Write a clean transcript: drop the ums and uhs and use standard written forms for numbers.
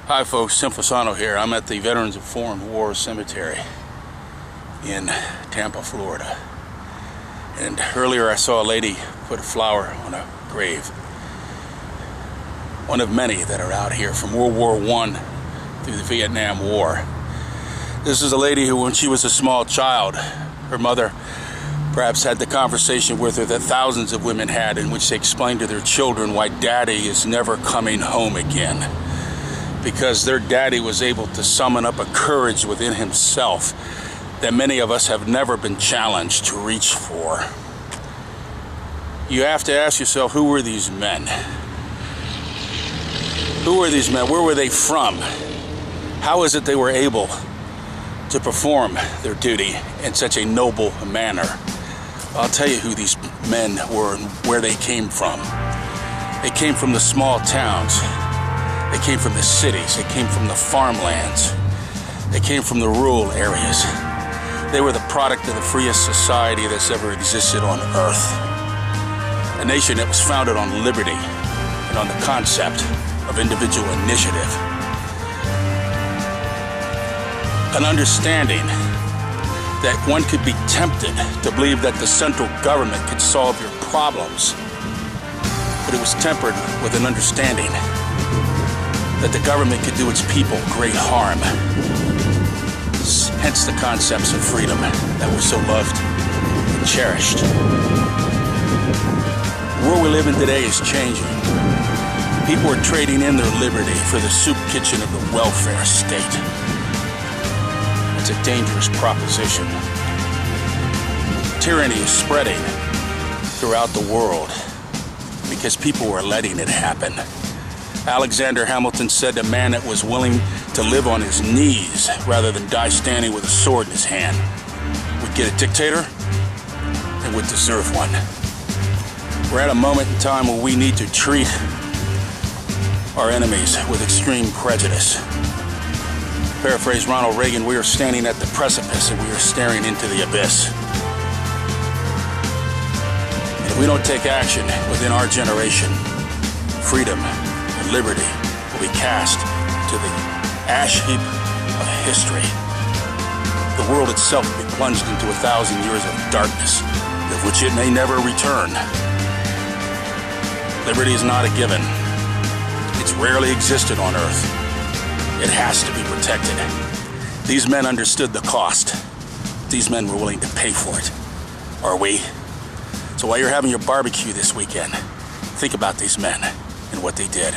Hi folks, Tim Fasano here. I'm at the Veterans of Foreign War Cemetery in Tampa, Florida. And earlier I saw a lady put a flower on a grave. One of many that are out here from World War I through the Vietnam War. This is a lady who, when she was a small child, her mother perhaps had the conversation with her that thousands of women had, in which they explained to their children why daddy is never coming home again. Because their daddy was able to summon up a courage within himself that many of us have never been challenged to reach for. You have to ask yourself, who were these men? Who were these men? Where were they from? How is it they were able to perform their duty in such a noble manner? I'll tell you who these men were and where they came from. They came from the small towns. They came from the cities. They came from the farmlands. They came from the rural areas. They were the product of the freest society that's ever existed on earth. A nation that was founded on liberty and on the concept of individual initiative. An understanding that one could be tempted to believe that the central government could solve your problems, but it was tempered with an understanding that the government could do its people great harm. Hence the concepts of freedom that were so loved and cherished. The world we live in today is changing. People are trading in their liberty for the soup kitchen of the welfare state. It's a dangerous proposition. Tyranny is spreading throughout the world because people are letting it happen. Alexander Hamilton said a man that was willing to live on his knees rather than die standing with a sword in his hand would get a dictator and would deserve one. We're at a moment in time where we need to treat our enemies with extreme prejudice. Paraphrase Ronald Reagan, we are standing at the precipice and we are staring into the abyss. And if we don't take action within our generation, freedom and liberty will be cast to the ash heap of history. The world itself will be plunged into 1,000 years of darkness, of which it may never return. Liberty is not a given. It's rarely existed on earth. It has to be protected. These men understood the cost. These men were willing to pay for it. Are we? So while you're having your barbecue this weekend, think about these men and what they did.